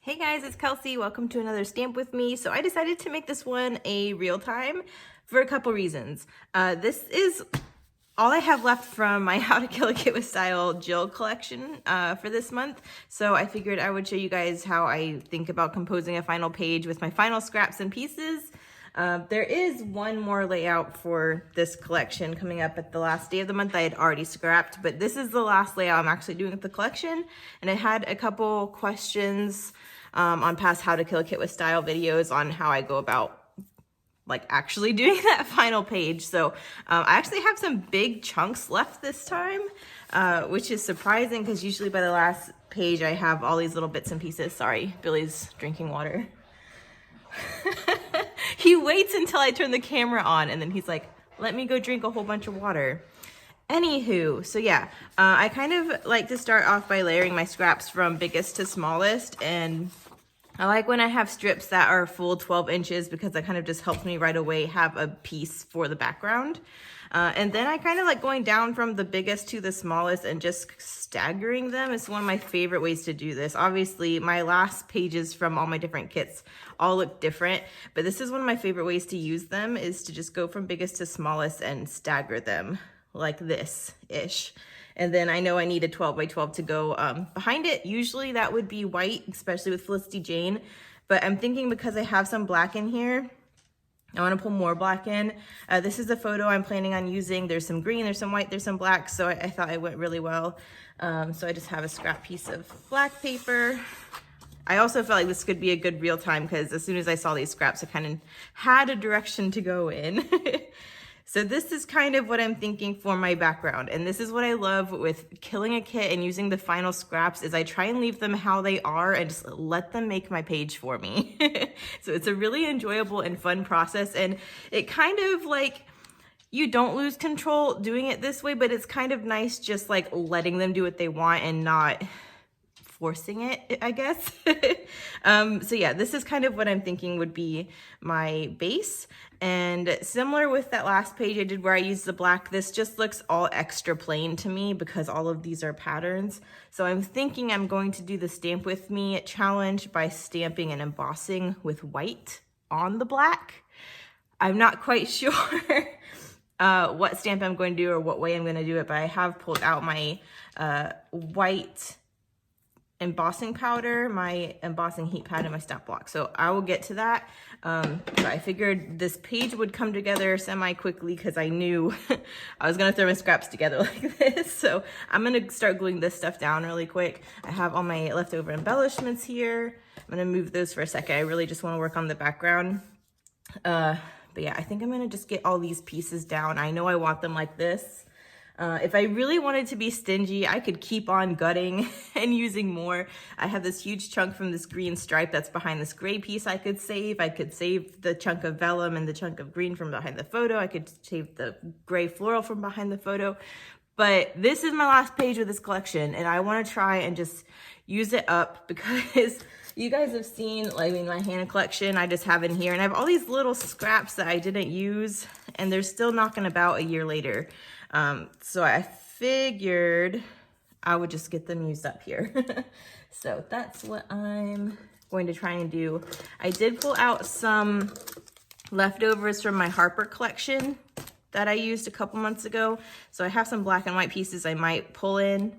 Hey guys, it's Kelsey. Welcome to another stamp with me. So I decided to make this one a real time for a couple reasons. This is all I have left from my How to Kill a Kit with Style Jill collection for this month. So I figured I would show you guys how I think about composing a final page with my final scraps and pieces. There is one more layout for this collection coming up at the last day of the month. I had already scrapped, but this is the last layout I'm actually doing with the collection. And I had a couple questions on past How to Kill a Kit with Style videos on how I go about like actually doing that final page. So I actually have some big chunks left this time, which is surprising because usually by the last page I have all these little bits and pieces. Sorry, Billy's drinking water. He waits until I turn the camera on and then he's like, let me go drink a whole bunch of water. Anywho, so yeah, I kind of like to start off by layering my scraps from biggest to smallest, and I like when I have strips that are full 12 inches because that kind of just helps me right away have a piece for the background. And then I kind of like going down from the biggest to the smallest and just staggering them. It's one of my favorite ways to do this. Obviously, my last pages from all my different kits all look different, but this is one of my favorite ways to use them, is to just go from biggest to smallest and stagger them like this-ish. And then I know I need a 12 by 12 to go behind it. Usually that would be white, especially with Felicity Jane. But I'm thinking because I have some black in here, I want to pull more black in. This is a photo I'm planning on using. There's some green, there's some white, there's some black. So I thought it went really well. So I just have a scrap piece of black paper. I also felt like this could be a good real time because as soon as I saw these scraps, I kind of had a direction to go in. So this is kind of what I'm thinking for my background. And this is what I love with killing a kit and using the final scraps, is I try and leave them how they are and just let them make my page for me. So it's a really enjoyable and fun process. And it kind of like, you don't lose control doing it this way, but it's kind of nice just like letting them do what they want and not forcing it, I guess. So yeah, this is kind of what I'm thinking would be my base. And similar with that last page I did where I used the black, this just looks all extra plain to me because all of these are patterns. So I'm thinking I'm going to do the Stamp With Me challenge by stamping and embossing with white on the black. I'm not quite sure what stamp I'm going to do or what way I'm going to do it, but I have pulled out my white embossing powder, my embossing heat pad, and my stamp block. So I will get to that. But I figured this page would come together semi-quickly because I knew I was gonna throw my scraps together like this. So I'm gonna start gluing this stuff down really quick. I have all my leftover embellishments here. I'm gonna move those for a second. I really just wanna work on the background. But yeah, I think I'm gonna just get all these pieces down. I know I want them like this. If I really wanted to be stingy, I could keep on gutting and using more. I have this huge chunk from this green stripe that's behind this gray piece I could save. I could save the chunk of vellum and the chunk of green from behind the photo. I could save the gray floral from behind the photo. But this is my last page of this collection, and I want to try and just use it up because you guys have seen, like, my Hannah collection I just have in here, and I have all these little scraps that I didn't use, and they're still knocking about a year later. So I figured I would just get them used up here. So that's what I'm going to try and do. I did pull out some leftovers from my Harper collection that I used a couple months ago. So I have some black and white pieces I might pull in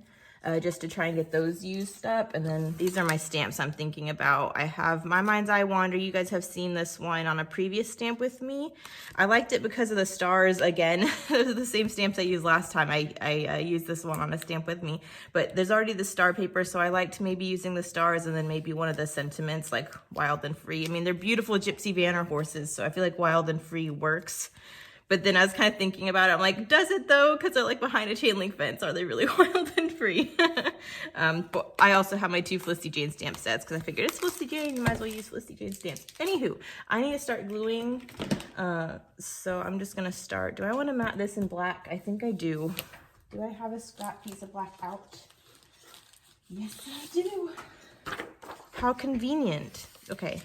just to try and get those used up. And then these are my stamps I'm thinking about. I have My Mind's Eye Wander. You guys have seen this one on a previous Stamp With Me. I liked it because of the stars. Again, those are the same stamps I used last time I used this one on a Stamp With Me. But there's already the star paper, so I liked maybe using the stars and then maybe one of the sentiments like Wild and Free. I mean, they're beautiful Gypsy Vanner horses, so I feel like Wild and Free works. But then I was kind of thinking about it. I'm like, does it though? Because they're like behind a chain link fence. Are they really wild and free? But I also have my 2 Felicity Jane stamp sets because I figured it's Felicity Jane. You might as well use Felicity Jane stamps. Anywho, I need to start gluing. So I'm just going to start. Do I want to mat this in black? I think I do. Do I have a scrap piece of black out? Yes, I do. How convenient. Okay.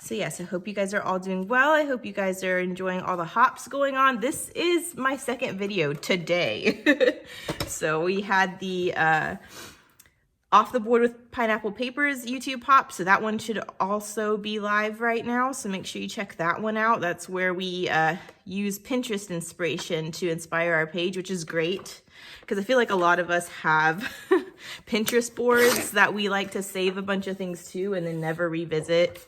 So yes, I hope you guys are all doing well. I hope you guys are enjoying all the hops going on. This is my second video today. So we had the Off the Board with Pineapple Papers YouTube pop, so that one should also be live right now, so make sure you check that one out. That's where we use Pinterest inspiration to inspire our page, which is great, because I feel like a lot of us have Pinterest boards that we like to save a bunch of things to and then never revisit.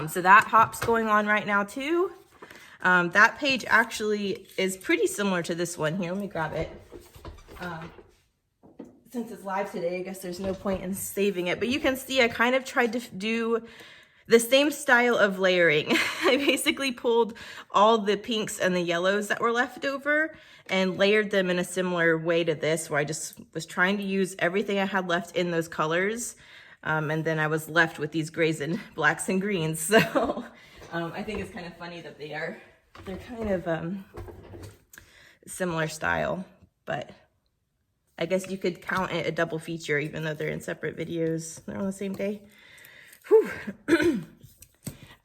So that hop's going on right now too. That page actually is pretty similar to this one. Here, let me grab it. Since it's live today, I guess there's no point in saving it, but you can see I kind of tried to do the same style of layering. I basically pulled all the pinks and the yellows that were left over and layered them in a similar way to this, where I just was trying to use everything I had left in those colors. And then I was left with these grays and blacks and greens. So I think it's kind of funny that they're kind of similar style, but I guess you could count it a double feature, even though they're in separate videos. They're on the same day. Whew.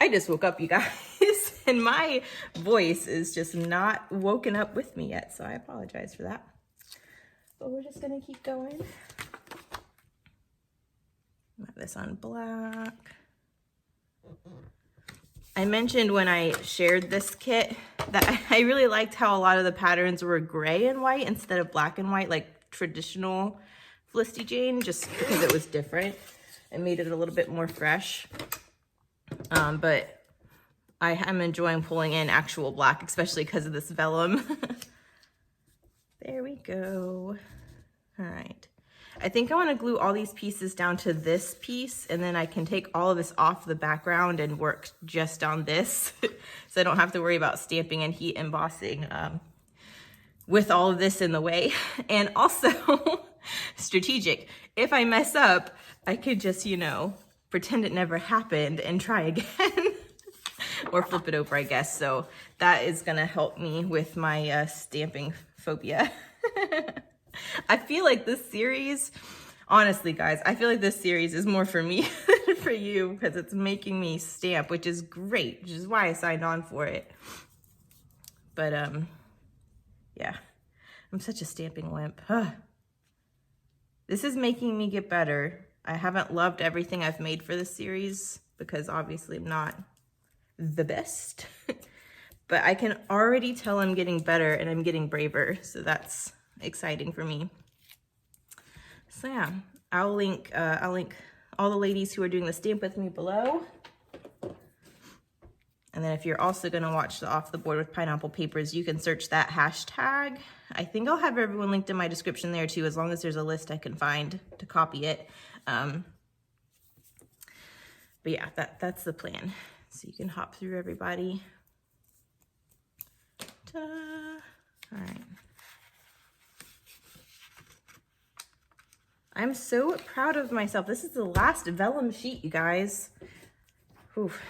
I just woke up, you guys, and my voice is just not woken up with me yet, so I apologize for that. But we're just gonna keep going. Have this on black. I mentioned when I shared this kit that I really liked how a lot of the patterns were gray and white instead of black and white, like traditional Felicity Jane, just because it was different. It made it a little bit more fresh. But I am enjoying pulling in actual black, especially because of this vellum. There we go. All right. I think I want to glue all these pieces down to this piece, and then I can take all of this off the background and work just on this. So I don't have to worry about stamping and heat embossing with all of this in the way. And also strategic. If I mess up, I could just, you know, pretend it never happened and try again. Or flip it over, I guess. So that is gonna help me with my stamping phobia. I feel like this series, honestly guys, I feel like this series is more for me than for you, because it's making me stamp, which is great, which is why I signed on for it. But yeah, I'm such a stamping wimp. This is making me get better. I haven't loved everything I've made for this series because obviously I'm not the best, but I can already tell I'm getting better and I'm getting braver. So that's exciting for me. So yeah, I'll link all the ladies who are doing the stamp with me below. And then if you're also gonna watch the Off the Board with Pineapple Papers, you can search that hashtag. I think I'll have everyone linked in my description there too, as long as there's a list I can find to copy it. But yeah, that's the plan. So you can hop through everybody. Ta-da. All right. I'm so proud of myself. This is the last vellum sheet, you guys. Oof.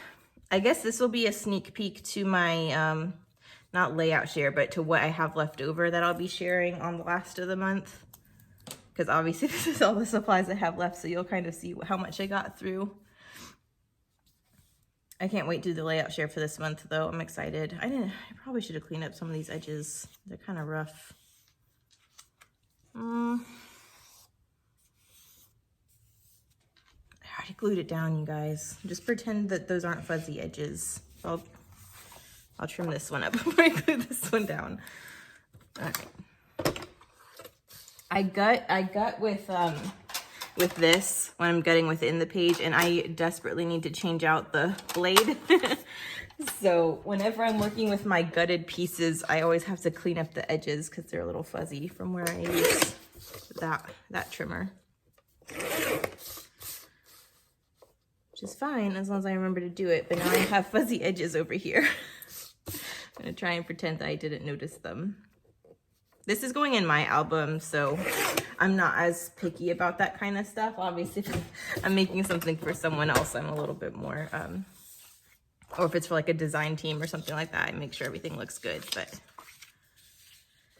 I guess this will be a sneak peek to my, not layout share, but to what I have left over that I'll be sharing on the last of the month. Because obviously this is all the supplies I have left, so you'll kind of see how much I got through. I can't wait to do the layout share for this month, though. I'm excited. I probably should have cleaned up some of these edges. They're kind of rough. I already glued it down, you guys. Just pretend that those aren't fuzzy edges. I'll trim this one up before I glue this one down. All right. I gut with this when I'm gutting within the page, and I desperately need to change out the blade. So whenever I'm working with my gutted pieces, I always have to clean up the edges because they're a little fuzzy from where I use that trimmer. Which is fine as long as I remember to do it, but now I have fuzzy edges over here. I'm gonna try and pretend that I didn't notice them. This is going in my album, so I'm not as picky about that kind of stuff. Obviously, if I'm making something for someone else, I'm a little bit more, or if it's for like a design team or something like that, I make sure everything looks good. But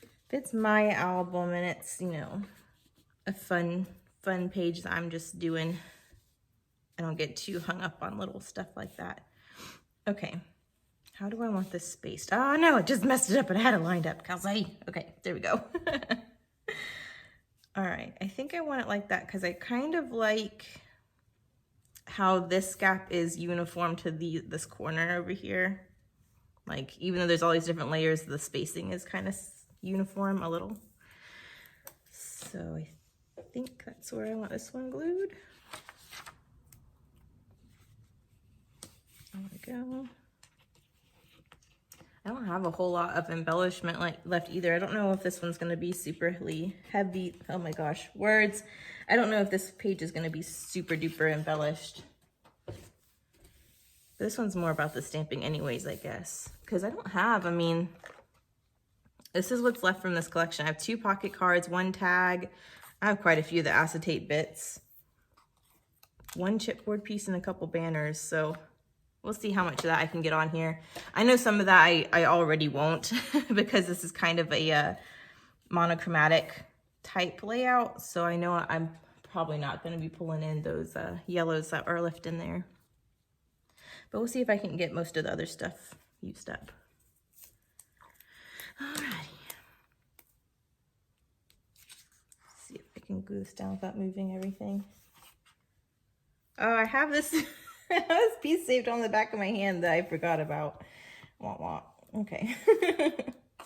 if it's my album and it's, you know, a fun page that I'm just doing, I don't get too hung up on little stuff like that. Okay. How do I want this spaced? Oh no, it just messed it up and I had it lined up, Kelsey. Okay, there we go. All right, I think I want it like that because I kind of like how this gap is uniform to this corner over here. Like, even though there's all these different layers, the spacing is kind of uniform a little. So I think that's where I want this one glued. There we go. I don't have a whole lot of embellishment left either. I don't know if this one's going to be superly heavy. Oh my gosh, words. I don't know if this page is going to be super duper embellished. This one's more about the stamping anyways, I guess. Because I don't have, I mean, this is what's left from this collection. I have 2 pocket cards, 1 tag. I have quite a few of the acetate bits. 1 chipboard piece and a couple banners. So we'll see how much of that I can get on here. I know some of that I already won't because this is kind of a monochromatic type layout. So I know I'm probably not going to be pulling in those yellows that are left in there. But we'll see if I can get most of the other stuff used up. Alrighty. See if I can glue this down without moving everything. Oh, I have this, this piece saved on the back of my hand that I forgot about. Wah wah. Okay.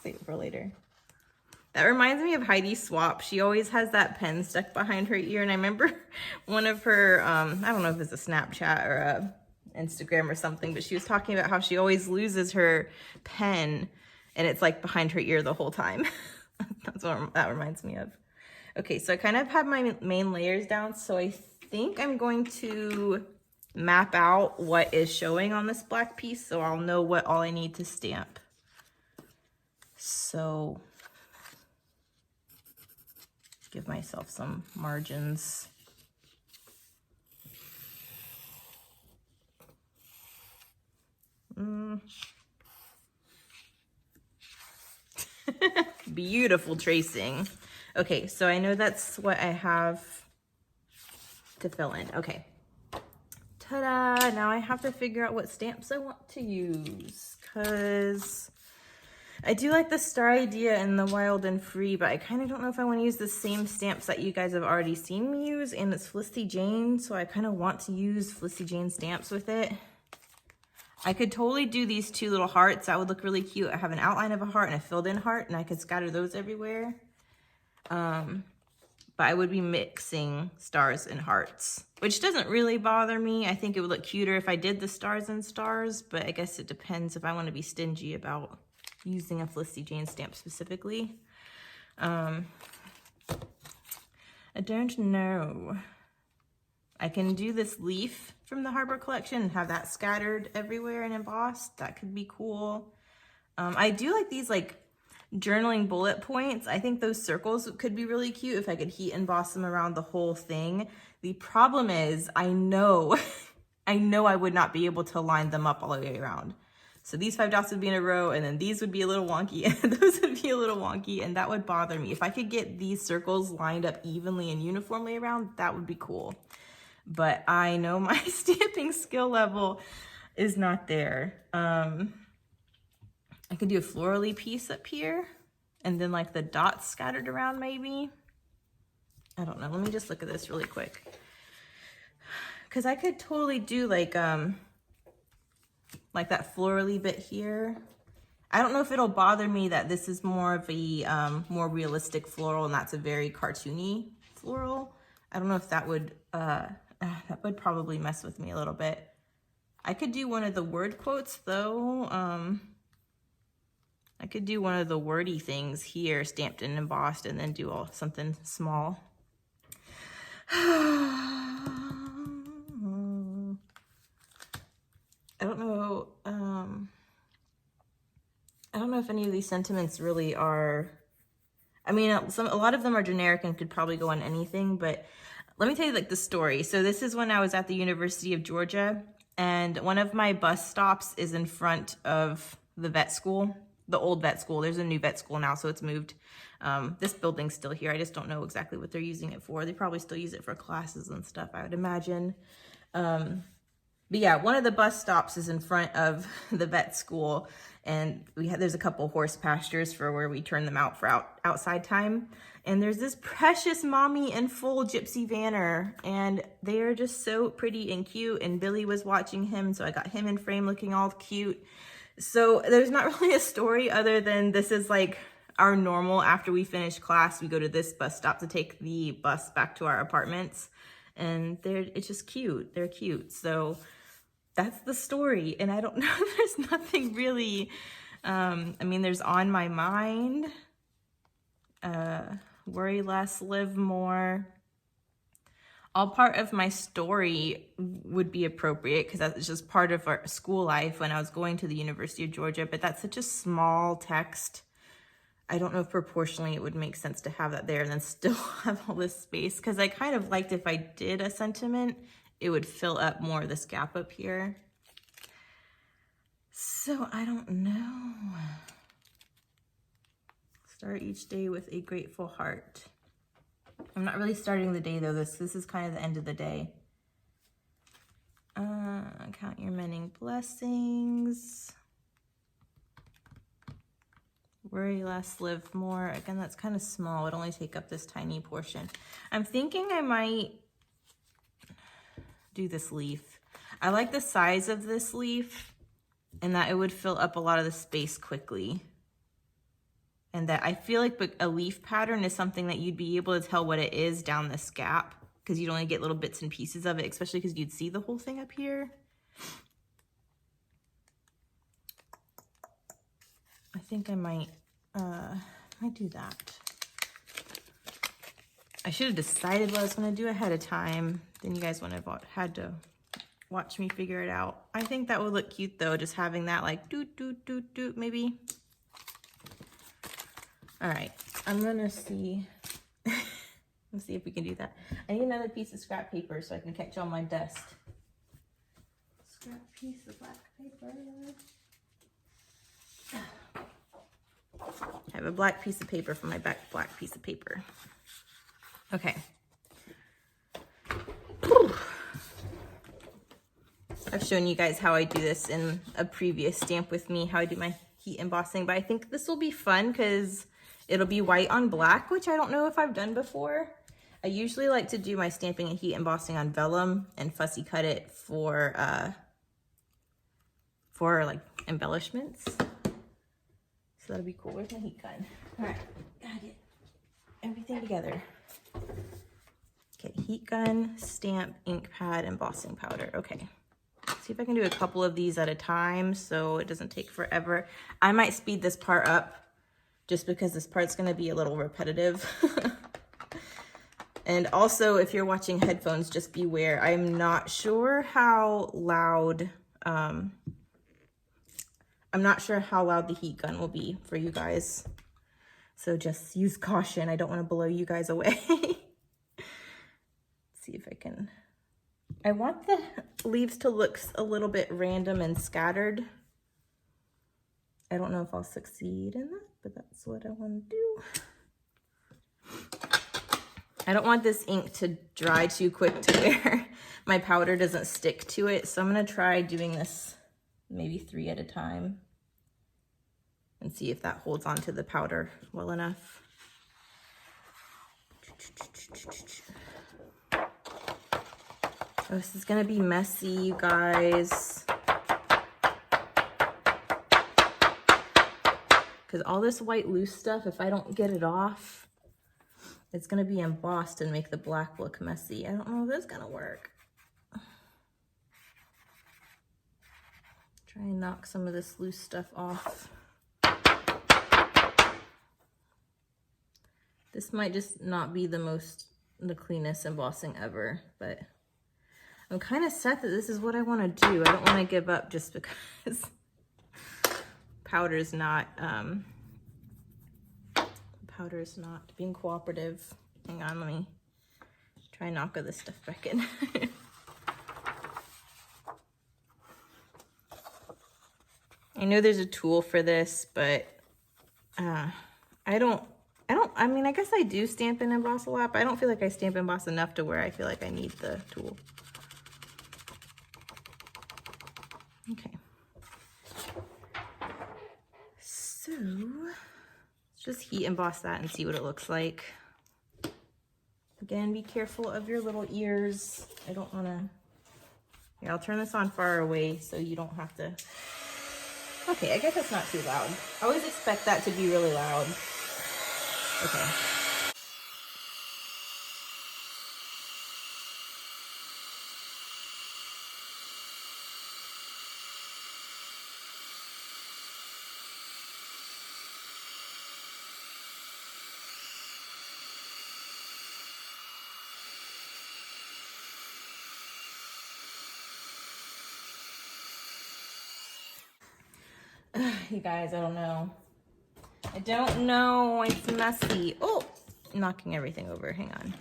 Save it for later. That reminds me of Heidi Swap. She always has that pen stuck behind her ear. And I remember one of her, I don't know if it's a Snapchat or a Instagram or something, but she was talking about how she always loses her pen and it's like behind her ear the whole time. That's what that reminds me of. Okay, so I kind of have my main layers down, so I think I'm going to map out what is showing on this black piece so I'll know what all I need to stamp. So give myself some margins. Beautiful tracing. Okay, so I know that's what I have to fill in. Okay. Ta-da! Now I have to figure out what stamps I want to use because I do like the star idea in the Wild and Free, but I kind of don't know if I want to use the same stamps that you guys have already seen me use, and it's Felicity Jane, so I kind of want to use Felicity Jane stamps with it. I could totally do these 2 little hearts. That would look really cute. I have an outline of a heart and a filled in heart, and I could scatter those everywhere. But I would be mixing stars and hearts, which doesn't really bother me. I think it would look cuter if I did the stars and stars, but I guess it depends if I want to be stingy about using a Felicity Jane stamp specifically. I don't know. I can do this leaf from the Harbor collection and have that scattered everywhere and embossed. That could be cool. I do like these like journaling bullet points. I think those circles could be really cute if I could heat emboss them around the whole thing. The problem is I know I would not be able to line them up all the way around. So these 5 dots would be in a row, and then these would be a little wonky, and those would be a little wonky, and that would bother me. If I could get these circles lined up evenly and uniformly around, that would be cool. But I know my stamping skill level is not there. I could do a florally piece up here, and then like the dots scattered around maybe. I don't know. Let me just look at this really quick. Because I could totally do like that florally bit here. I don't know if it'll bother me that this is more of a more realistic floral and that's a very cartoony floral. I don't know if that would probably mess with me a little bit. I could do one of the word quotes though. I could do one of the wordy things here, stamped and embossed, and then do something small. I don't know. I don't know if any of these sentiments really are. I mean, a lot of them are generic and could probably go on anything. But let me tell you like the story. So this is when I was at the University of Georgia, and one of my bus stops is in front of the vet school, the old vet school. There's a new vet school now, so it's moved. This building's still here. I just don't know exactly what they're using it for. They probably still use it for classes and stuff, I would imagine. But yeah, one of the bus stops is in front of the vet school, and there's a couple horse pastures for where we turn them out for outside time. And there's this precious mommy and full gypsy vanner, and they are just so pretty and cute. And Billy was watching him, so I got him in frame looking all cute. So there's not really a story other than this is like our normal. After we finish class, we go to this bus stop to take the bus back to our apartments, and it's just cute. They're cute. So that's the story. And I don't know, there's nothing really, I mean, there's On My Mind, Worry Less, Live More. All part of my story would be appropriate because that's just part of our school life when I was going to the University of Georgia, but that's such a small text. I don't know if proportionally it would make sense to have that there and then still have all this space, because I kind of liked if I did a sentiment, it would fill up more of this gap up here. So I don't know. Start each day with a grateful heart. I'm not really starting the day though. This is kind of the end of the day. Count your many blessings. Worry less, live more. Again, that's kind of small. It'd only take up this tiny portion. I'm thinking I might do this leaf. I like the size of this leaf and that it would fill up a lot of the space quickly. And that I feel like a leaf pattern is something that you'd be able to tell what it is down this gap, because you'd only get little bits and pieces of it, especially because you'd see the whole thing up here. I think I might do that. I should have decided what I was going to do ahead of time. Then you guys wouldn't have had to watch me figure it out. I think that would look cute though, just having that like doot, doot, doot, doot, maybe. All right, I'm gonna see. Let's see if we can do that. I need another piece of scrap paper so I can catch on my desk. Scrap piece of black paper. I have a black piece of paper for my black piece of paper. Okay. I've shown you guys how I do this in a previous Stamp With Me, how I do my heat embossing, but I think this will be fun because it'll be white on black, which I don't know if I've done before. I usually like to do my stamping and heat embossing on vellum and fussy cut it for like embellishments. So that'll be cool. Where's my heat gun? All right, gotta get everything together. Okay, heat gun, stamp, ink pad, embossing powder. Okay, see if I can do a couple of these at a time so it doesn't take forever. I might speed this part up just because this part's gonna be a little repetitive. And also, if you're watching headphones, just beware. I'm not sure how loud, I'm not sure how loud the heat gun will be for you guys. So just use caution. I don't want to blow you guys away. Let's see if I can. I want the leaves to look a little bit random and scattered. I don't know if I'll succeed in that, but that's what I want to do. I don't want this ink to dry too quick to where my powder doesn't stick to it. So I'm going to try doing this maybe 3 at a time and see if that holds on to the powder well enough. Oh, this is going to be messy, you guys. Because all this white loose stuff, if I don't get it off, it's going to be embossed and make the black look messy. I don't know if that's going to work. Try and knock some of this loose stuff off. This might just not be the cleanest embossing ever, but I'm kind of set that this is what I want to do. I don't want to give up just because powder's not being cooperative. Hang on, let me try and knock all this stuff back in. I know there's a tool for this, but I mean, I guess I do stamp and emboss a lot, but I don't feel like I stamp and emboss enough to where I feel like I need the tool. Okay. So let's just heat emboss that and see what it looks like. Again, be careful of your little ears. I don't want to. Here, I'll turn this on far away so you don't have to. Okay, I guess that's not too loud. I always expect that to be really loud. Okay. You guys, I don't know. I don't know. It's messy. Oh, knocking everything over. Hang on.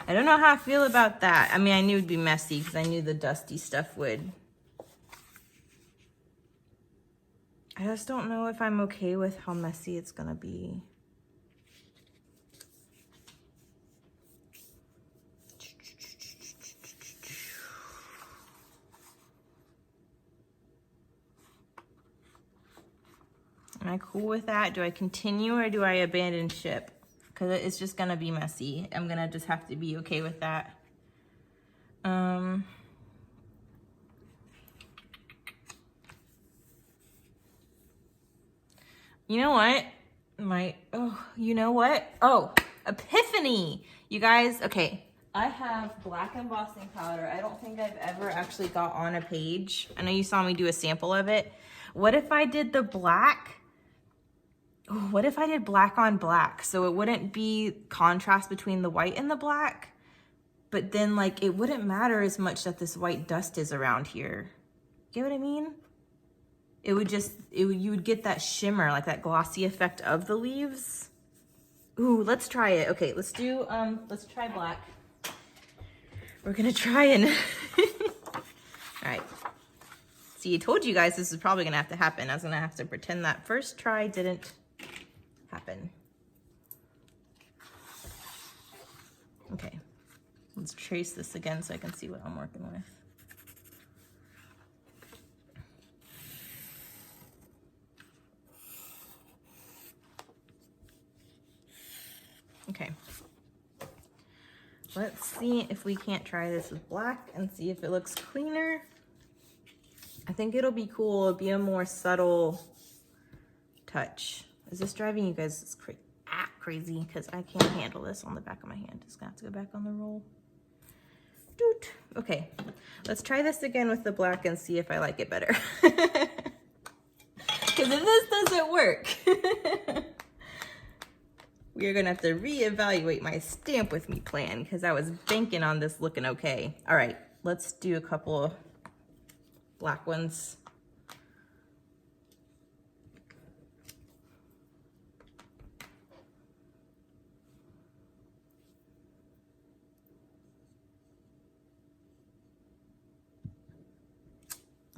I don't know how I feel about that. I mean, I knew it'd be messy because I knew the dusty stuff would. I just don't know if I'm okay with how messy it's gonna be. Am I cool with that? Do I continue or do I abandon ship? Because it's just gonna be messy. I'm gonna just have to be okay with that. You know what? You know what? Oh, epiphany! You guys, okay. I have black embossing powder. I don't think I've ever actually got on a page. I know you saw me do a sample of it. What if I did the black? What if I did black on black? So it wouldn't be contrast between the white and the black, but then like it wouldn't matter as much that this white dust is around here. Get what I mean? It would just, you would get that shimmer, like that glossy effect of the leaves. Ooh, let's try it. Okay, let's try black. We're gonna try and, all right. See, I told you guys this is probably gonna have to happen. I was gonna have to pretend that first try didn't happen. Okay, let's trace this again so I can see what I'm working with. Okay, let's see if we can't try this with black and see if it looks cleaner. I think it'll be cool. It'll be a more subtle touch. Is this driving you guys crazy? Because I can't handle this on the back of my hand. Just gonna have to go back on the roll. Doot. Okay, let's try this again with the black and see if I like it better. Because if this doesn't work, we're gonna have to reevaluate my stamp with me plan because I was banking on this looking okay. All right, let's do a couple of black ones.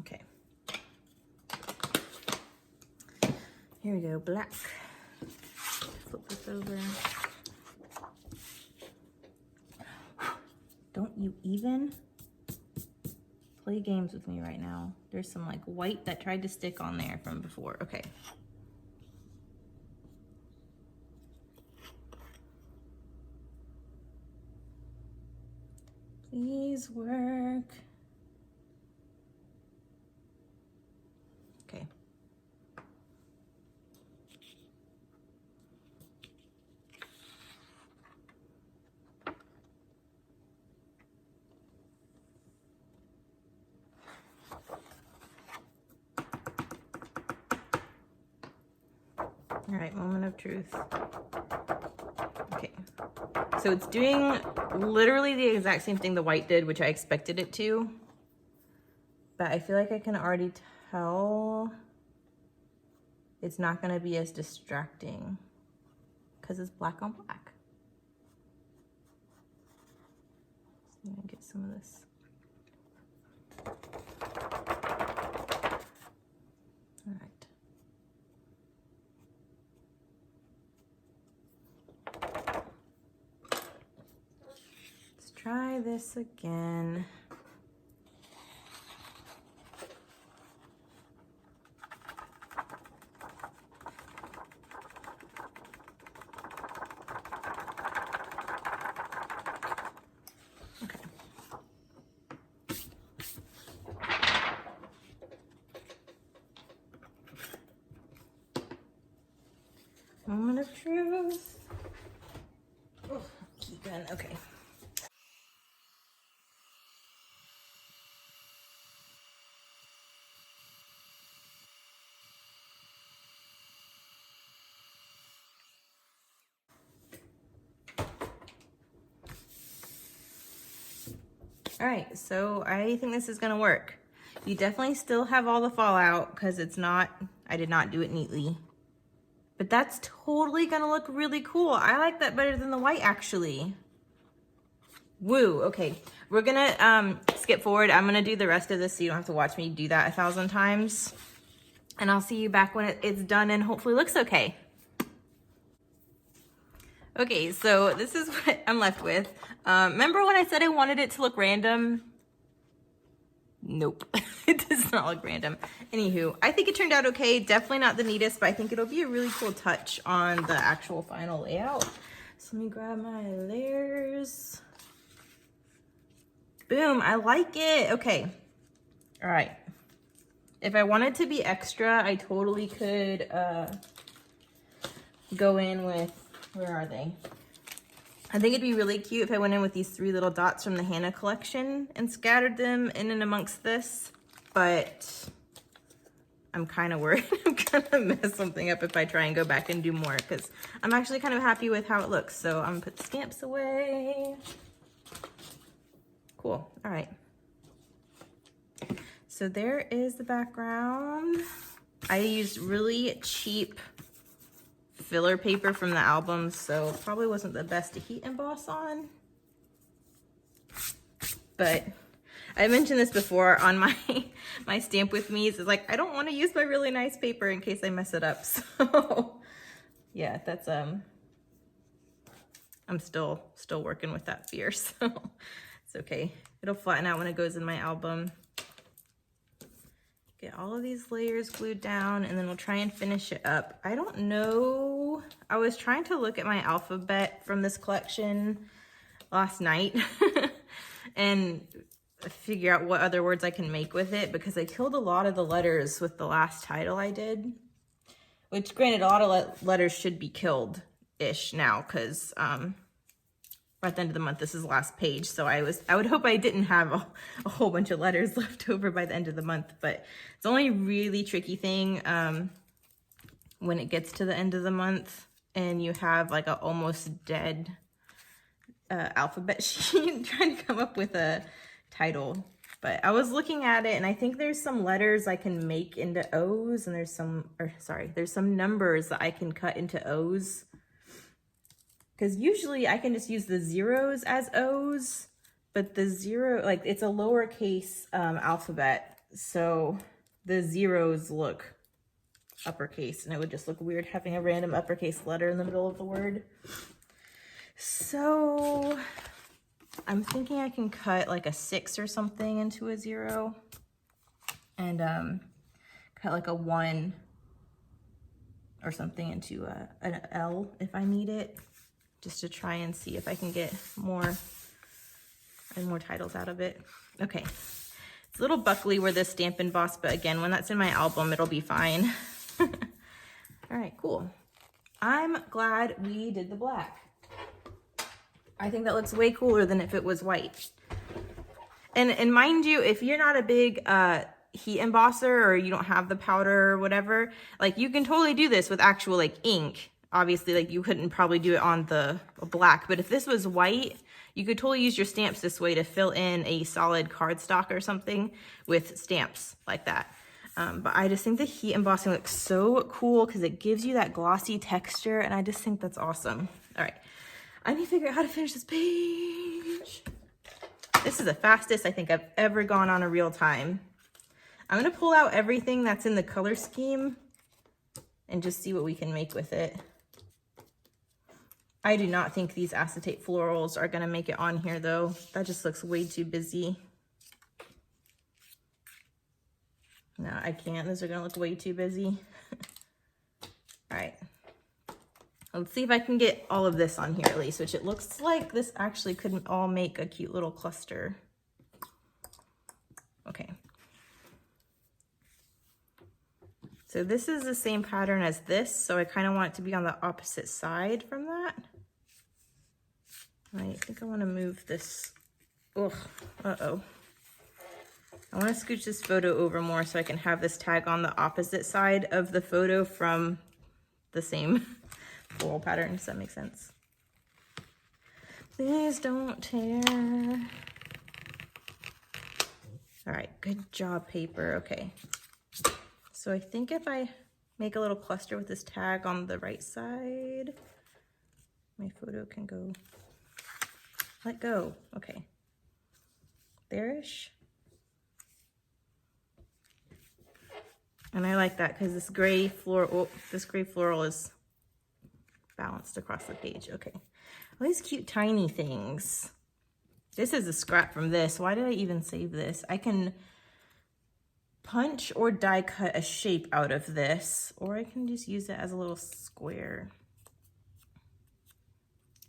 Okay. Here we go, black. Flip this over. Don't you even play games with me right now. There's some like white that tried to stick on there from before. Okay. Please work. Okay. All right, moment of truth. Okay, so it's doing literally the exact same thing the white did, which I expected it to, but I feel like I can already tell it's not gonna be as distracting because it's black on black. So I'm gonna get some of this. All right. Try this again. Moment of truth. Oh, key gun, okay. All right, so I think this is gonna work. You definitely still have all the fallout because it's not, I did not do it neatly. But that's totally gonna look really cool. I like that better than the white actually. Woo, okay. We're gonna skip forward. I'm gonna do the rest of this so you don't have to watch me do that 1,000 times. And I'll see you back when it's done and hopefully looks okay. Okay, so this is what I'm left with. Remember when I said I wanted it to look random? Nope, it does not look random. Anywho, I think it turned out okay. Definitely not the neatest, but I think it'll be a really cool touch on the actual final layout. So let me grab my layers. Boom, I like it. Okay, all right. If I wanted to be extra, I totally could go in with, where are they? I think it'd be really cute if I went in with these 3 little dots from the Hannah collection and scattered them in and amongst this, but I'm kind of worried I'm gonna mess something up if I try and go back and do more because I'm actually kind of happy with how it looks. So I'm gonna put the stamps away. Cool, all right. So there is the background. I used really cheap filler paper from the album, so probably wasn't the best to heat emboss on. But I mentioned this before on my stamp with me's. It's like I don't want to use my really nice paper in case I mess it up. So yeah, that's I'm still working with that fear, so it's okay. It'll flatten out when it goes in my album. Get all of these layers glued down and then we'll try and finish it up. I don't know. I was trying to look at my alphabet from this collection last night and figure out what other words I can make with it because I killed a lot of the letters with the last title I did, which granted a lot of letters should be killed-ish now because at the end of the month, this is the last page. So I would hope I didn't have a whole bunch of letters left over by the end of the month, but it's only really tricky thing when it gets to the end of the month and you have like a almost dead alphabet sheet trying to come up with a title. But I was looking at it and I think there's some letters I can make into O's and there's some numbers that I can cut into O's. Because usually I can just use the zeros as O's, but the zero, like it's a lowercase alphabet. So the zeros look uppercase and it would just look weird having a random uppercase letter in the middle of the word. So I'm thinking I can cut like a 6 or something into a 0 and cut like a 1 or something into an L if I need it, just to try and see if I can get more titles out of it. Okay, it's a little buckly where this stamp emboss, but again, when that's in my album, it'll be fine. All right, cool. I'm glad we did the black. I think that looks way cooler than if it was white. And mind you, if you're not a big heat embosser or you don't have the powder or whatever, like you can totally do this with actual like ink. Obviously, like you couldn't probably do it on the black, but if this was white, you could totally use your stamps this way to fill in a solid cardstock or something with stamps like that. But I just think the heat embossing looks so cool because it gives you that glossy texture, and I just think that's awesome. All right, I need to figure out how to finish this page. This is the fastest I think I've ever gone on a reel time. I'm gonna pull out everything that's in the color scheme and just see what we can make with it. I do not think these acetate florals are gonna make it on here though. That just looks way too busy. No, I can't. Those are gonna look way too busy. All right. Let's see if I can get all of this on here at least, which it looks like this actually couldn't all make a cute little cluster. Okay. So this is the same pattern as this, so I kind of want it to be on the opposite side from that. I think I want to move this. Ugh, uh-oh. I want to scooch this photo over more so I can have this tag on the opposite side of the photo from the same floral pattern. Does that make sense? Please don't tear. All right, good job, paper. Okay. So I think if I make a little cluster with this tag on the right side, my photo can go, let go. Okay. There-ish. And I like that because this gray floral, this gray floral is balanced across the page. Okay. All these cute tiny things. This is a scrap from this. Why did I even save this? I can punch or die cut a shape out of this, or I can just use it as a little square.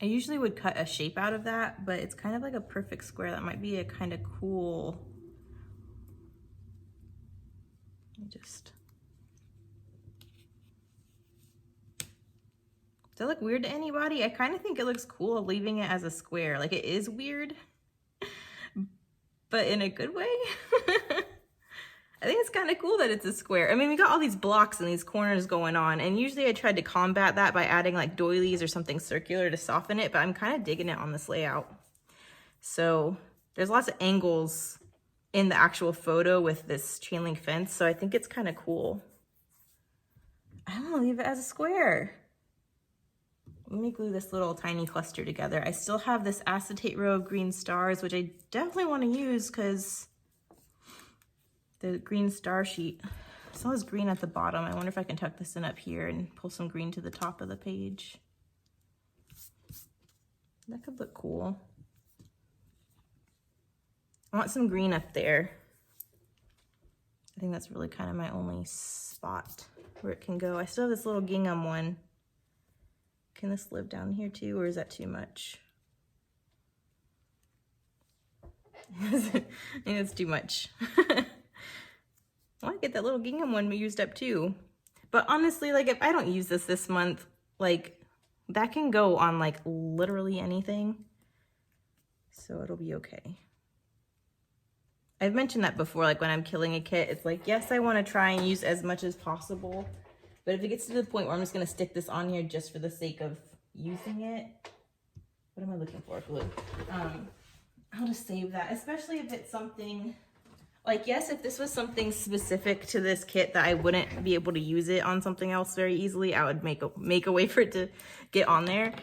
I usually would cut a shape out of that, but it's kind of like a perfect square. That might be a kind of cool. Let me just. Does that look weird to anybody? I kind of think it looks cool leaving it as a square. Like, it is weird, but in a good way. I think it's kind of cool that it's a square. I mean, we got all these blocks and these corners going on, and usually I tried to combat that by adding like doilies or something circular to soften it, but I'm kind of digging it on this layout. So there's lots of angles in the actual photo with this chain link fence, so I think it's kind of cool. I'm gonna leave it as a square. Let me glue this little tiny cluster together. I still have this acetate row of green stars, which I definitely want to use because the green star sheet still has green at the bottom. I wonder if I can tuck this in up here and pull some green to the top of the page. That could look cool. I want some green up there. I think that's really kind of my only spot where it can go. I still have this little gingham one. Can this live down here too, or is that too much? I think it's too much. I want to get that little gingham one used up too. But honestly, like, if I don't use this month, like, that can go on like literally anything. So it'll be okay. I've mentioned that before, like when I'm killing a kit, it's like, yes, I want to try and use as much as possible. But if it gets to the point where I'm just going to stick this on here just for the sake of using it, what am I looking for? Glue. I'll just save that, especially if it's something, like, yes, if this was something specific to this kit that I wouldn't be able to use it on something else very easily, I would make a way for it to get on there.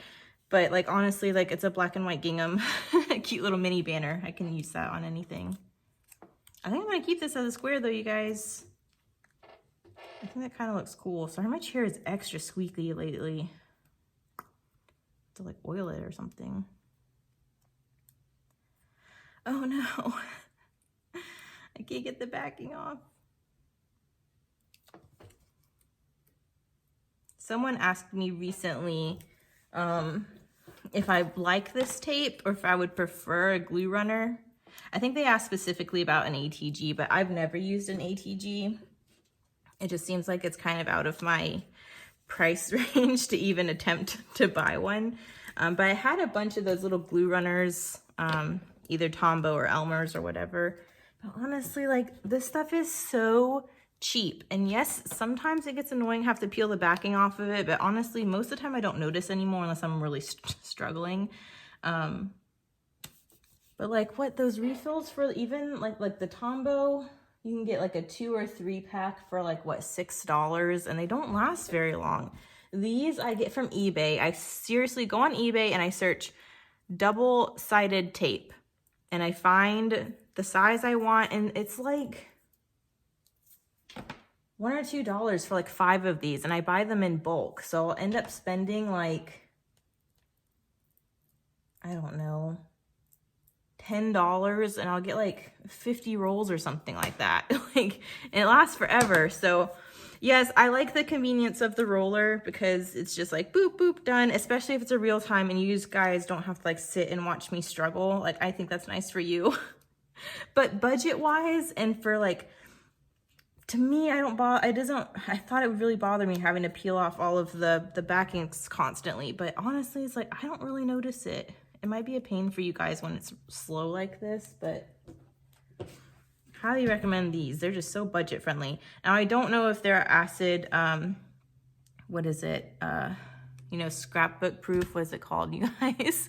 But, like, honestly, like, it's a black and white gingham, a cute little mini banner. I can use that on anything. I think I'm going to keep this as a square, though, you guys. I think that kind of looks cool. Sorry, my chair is extra squeaky lately. To like oil it or something. Oh no. I can't get the backing off. Someone asked me recently if I like this tape or if I would prefer a glue runner. I think they asked specifically about an ATG, but I've never used an ATG. It just seems like it's kind of out of my price range to even attempt to buy one. But I had a bunch of those little glue runners, either Tombow or Elmer's or whatever. But honestly, like, this stuff is so cheap. And yes, sometimes it gets annoying, have to peel the backing off of it. But honestly, most of the time I don't notice anymore unless I'm really struggling. But like what those refills for, even like the Tombow, you can get like a 2 or 3 pack for like, what, $6, and they don't last very long. These I get from eBay. I seriously go on eBay and I search double-sided tape and I find the size I want, and it's like $1 or $2 for like 5 of these, and I buy them in bulk. So I'll end up spending like, I don't know, $10, and I'll get like 50 rolls or something like that. Like, and it lasts forever. So yes, I like the convenience of the roller because it's just like boop, boop, done, especially if it's a real time and you guys don't have to like sit and watch me struggle. Like, I think that's nice for you. But budget wise and for like to me, I thought it would really bother me having to peel off all of the backings constantly, but honestly, it's like, I don't really notice it. It might be a pain for you guys when it's slow like this, but highly recommend these. They're just so budget friendly. Now, I don't know if they're acid, what is it? You know, scrapbook proof, what is it called, you guys?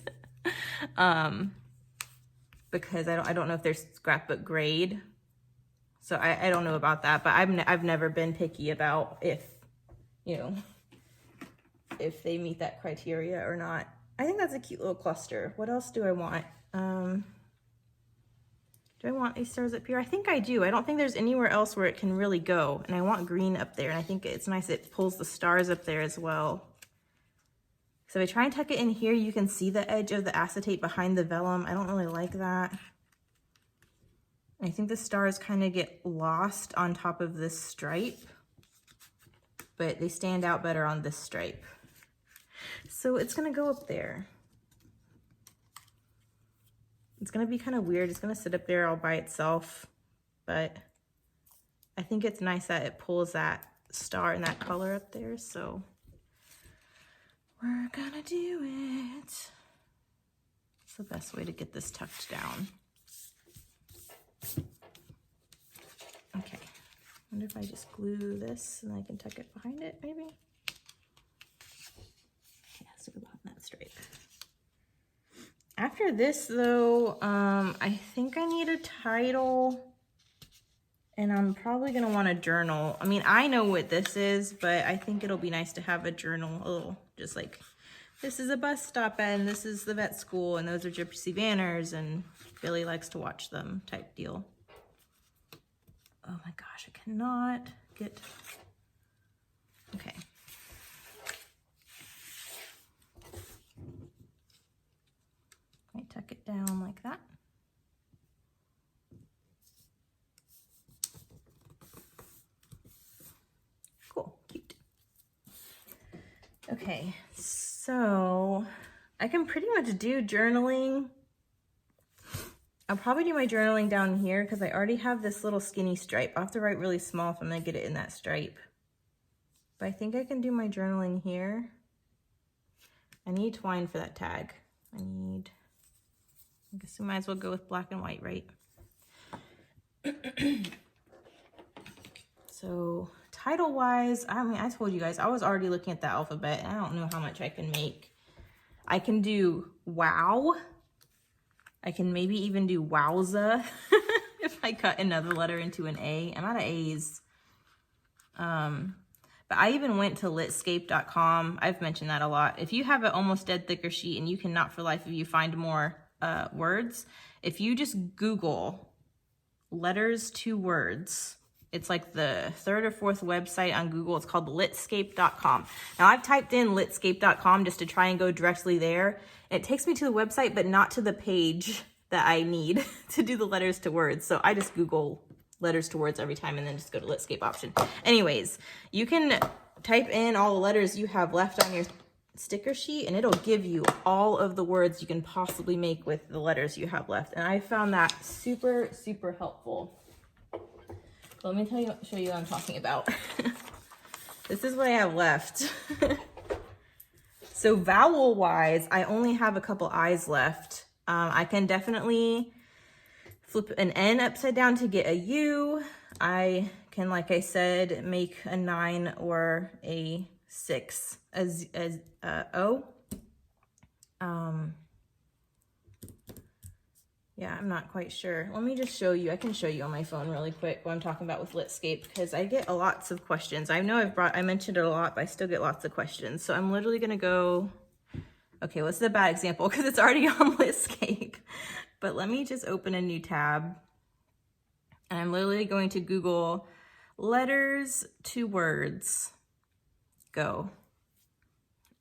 Because I don't know if they're scrapbook grade. So I don't know about that, but I've never been picky about if, you know, if they meet that criteria or not. I think that's a cute little cluster. What else do I want? Do I want these stars up here? I think I do. I don't think there's anywhere else where it can really go. And I want green up there. And I think it's nice. It pulls the stars up there as well. So if I try and tuck it in here, you can see the edge of the acetate behind the vellum. I don't really like that. I think the stars kind of get lost on top of this stripe, but they stand out better on this stripe. So it's gonna go up there. It's gonna be kind of weird. It's gonna sit up there all by itself, but I think it's nice that it pulls that star and that color up there. So we're gonna do it. It's the best way to get this tucked down. Okay, I wonder if I just glue this and I can tuck it behind it, maybe? Yeah, so we're behind that stripe. After this, though, I think I need a title, and I'm probably gonna want a journal. I mean, I know what this is, but I think it'll be nice to have a journal, a little, just like, this is a bus stop and this is the vet school and those are gypsy banners and Billy likes to watch them type deal. Oh my gosh, I cannot get, okay. I tuck it down like that. Cool, cute. Okay, so I can pretty much do journaling. I'll probably do my journaling down here because I already have this little skinny stripe. I'll have to write really small if I'm gonna get it in that stripe. But I think I can do my journaling here. I need twine for that tag. I guess we might as well go with black and white, right? So title-wise, I mean, I told you guys, I was already looking at the alphabet and I don't know how much I can make. I can do wow. I can maybe even do wowza if I cut another letter into an A. I'm out of A's. But I even went to litscape.com. I've mentioned that a lot. If you have an almost dead thicker sheet and you cannot for life of you find more words, if you just Google letters to words, it's like the third or fourth website on Google. It's called litscape.com. Now I've typed in litscape.com just to try and go directly there. It takes me to the website, but not to the page that I need to do the letters to words. So I just Google letters to words every time and then just go to Litscape option. Anyways, you can type in all the letters you have left on your sticker sheet and it'll give you all of the words you can possibly make with the letters you have left. And I found that super, super helpful. So let me show you what I'm talking about. This is what I have left. So vowel wise, I only have a couple I's left. I can definitely flip an N upside down to get a U. I can, like I said, make a 9 or a 6 as O. Yeah, I'm not quite sure. Let me just show you. I can show you on my phone really quick what I'm talking about with Litscape because I get lots of questions. I know I mentioned it a lot, but I still get lots of questions. So I'm literally gonna go, okay, well, this is a bad example because it's already on Litscape. But let me just open a new tab. And I'm literally going to Google letters to words, go.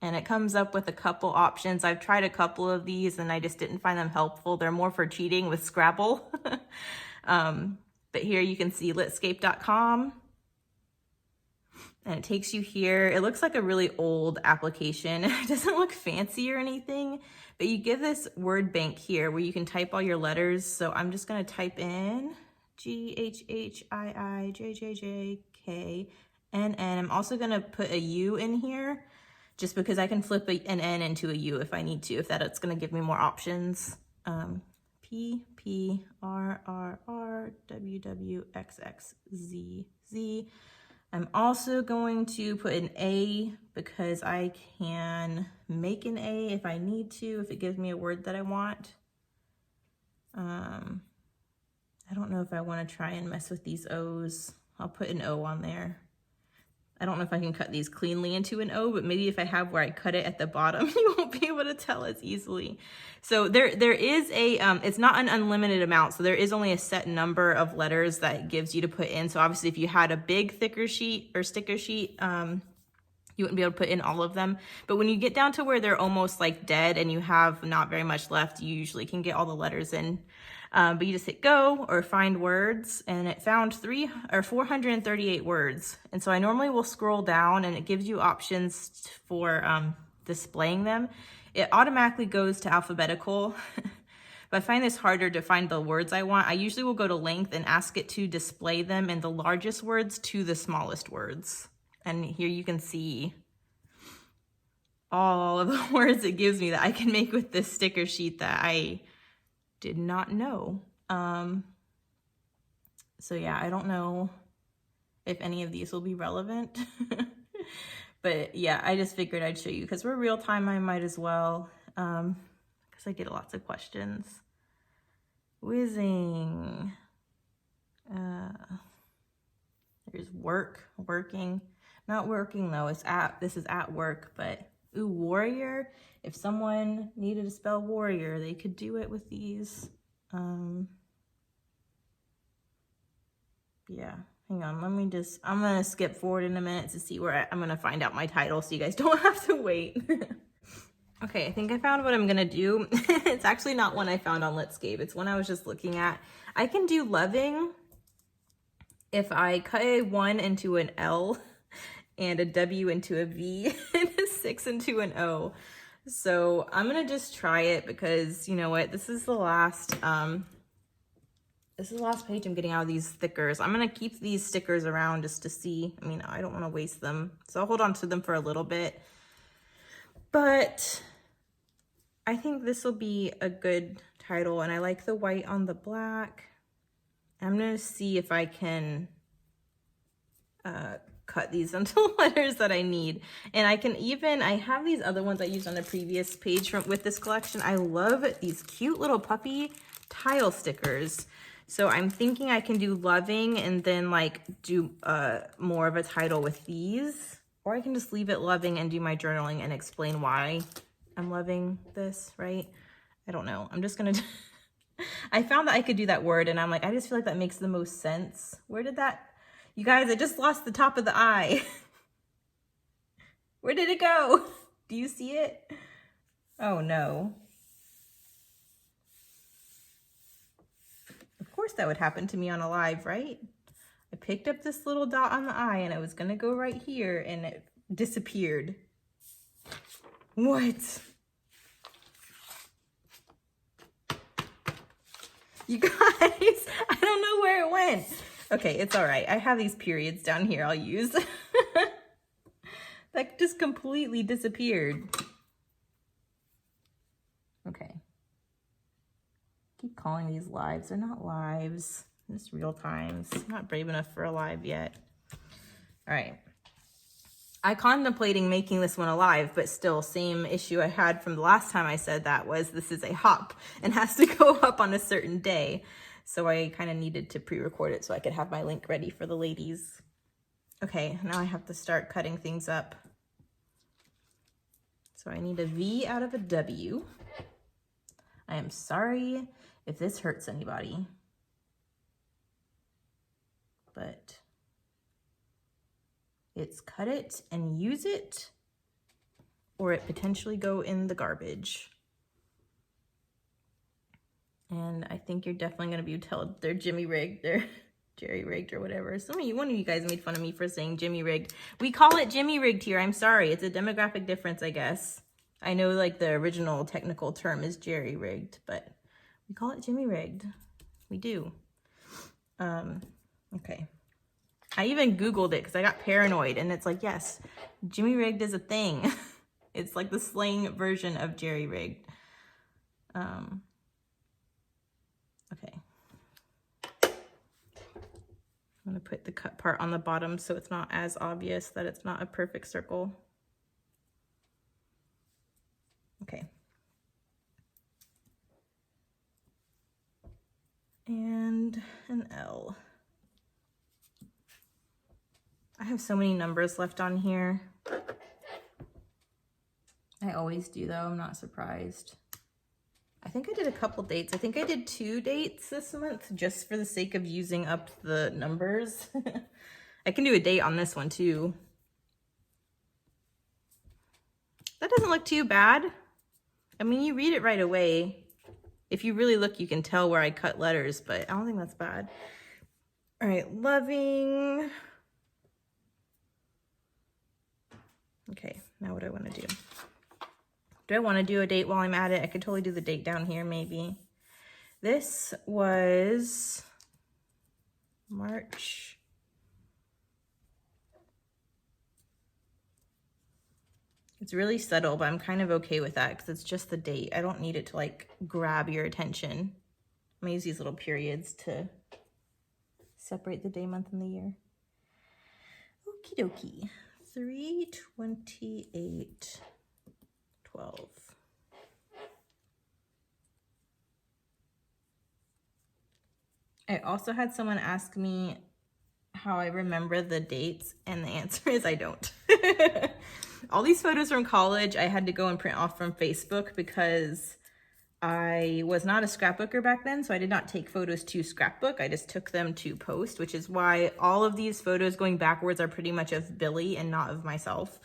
And it comes up with a couple options. I've tried a couple of these and I just didn't find them helpful. They're more for cheating with Scrabble. But here you can see litscape.com. And it takes you here. It looks like a really old application. It doesn't look fancy or anything, but you give this word bank here where you can type all your letters. So I'm just gonna type in GHHIIJJJKNN. I'm also gonna put a U in here just because I can flip an N into a U if I need to, if that's gonna give me more options. PPRRRWWXXZZ. I'm also going to put an A because I can make an A if I need to, if it gives me a word that I want. I don't know if I want to try and mess with these O's. I'll put an O on there. I don't know if I can cut these cleanly into an O, but maybe if I have where I cut it at the bottom, you won't be able to tell as easily. So there is a, it's not an unlimited amount. So there is only a set number of letters that it gives you to put in. So obviously if you had a big thicker sheet or sticker sheet, you wouldn't be able to put in all of them. But when you get down to where they're almost like dead and you have not very much left, you usually can get all the letters in. But you just hit go or find words, and it found 438 words. And so I normally will scroll down and it gives you options for displaying them. It automatically goes to alphabetical, but I find this harder to find the words I want. I usually will go to length and ask it to display them in the largest words to the smallest words. And here you can see all of the words it gives me that I can make with this sticker sheet that I did not know. So yeah, I don't know if any of these will be relevant. But yeah, I just figured I'd show you because we're real time. I might as well, because I get lots of questions. Whizzing. There's working. Not working though, this is at work, but ooh, warrior. If someone needed to spell warrior, they could do it with these. Yeah, hang on, I'm gonna skip forward in a minute to see where I'm gonna find out my title so you guys don't have to wait. Okay, I think I found what I'm gonna do. It's actually not one I found on Letscape, it's one I was just looking at. I can do loving if I cut a 1 into an L and a W into a V and a 6 into an O. So I'm gonna just try it because you know what, this is the last page I'm getting out of these stickers. I'm gonna keep these stickers around just to see. I mean, I don't want to waste them, so I'll hold on to them for a little bit. But I think this will be a good title, and I like the white on the black. I'm gonna see if I can cut these into letters that I need. And I have these other ones I used on the previous page with this collection. I love these cute little puppy tile stickers. So I'm thinking I can do loving and then like do more of a title with these, or I can just leave it loving and do my journaling and explain why I'm loving this, right? I don't know. I'm just gonna, I found that I could do that word and I'm like, I just feel like that makes the most sense. Where did that, you guys, I just lost the top of the eye. Where did it go? Do you see it? Oh no. Of course that would happen to me on a live, right? I picked up this little dot on the eye and I was gonna go right here and it disappeared. What? You guys, I don't know where it went. Okay, it's all right. I have these periods down here I'll use. That just completely disappeared. Okay. Keep calling these lives. They're not lives. It's real times. I'm not brave enough for a live yet. All right. I contemplating making this one a live, but still same issue I had from the last time I said that was this is a hop and has to go up on a certain day. So I kind of needed to pre-record it so I could have my link ready for the ladies. Okay, now I have to start cutting things up. So I need a V out of a W. I am sorry if this hurts anybody, but it's cut it and use it, or it potentially go in the garbage. And I think you're definitely gonna be told they're Jimmy rigged, they're Jerry rigged or whatever. One of you guys made fun of me for saying Jimmy rigged. We call it Jimmy rigged here, I'm sorry. It's a demographic difference, I guess. I know like the original technical term is Jerry rigged, but we call it Jimmy rigged. We do. Okay. I even Googled it because I got paranoid, and it's like, yes, Jimmy rigged is a thing. It's like the slang version of jerry rigged. Okay. I'm going to put the cut part on the bottom so it's not as obvious that it's not a perfect circle. Okay. And an L. I have so many numbers left on here. I always do though, I'm not surprised. I think I did a couple dates. I think I did 2 dates this month just for the sake of using up the numbers. I can do a date on this one too. That doesn't look too bad. I mean, you read it right away. If you really look, you can tell where I cut letters, but I don't think that's bad. All right, loving. Okay, now what do I want to do? Do I want to do a date while I'm at it? I could totally do the date down here, maybe. This was March. It's really subtle, but I'm kind of okay with that because it's just the date. I don't need it to like grab your attention. I'm gonna use these little periods to separate the day, month, and the year. Okie dokie. 3/28/12. I also had someone ask me how I remember the dates, and the answer is I don't. All these photos from college I had to go and print off from Facebook because I was not a scrapbooker back then, so I did not take photos to scrapbook. I just took them to post, which is why all of these photos going backwards are pretty much of Billy and not of myself.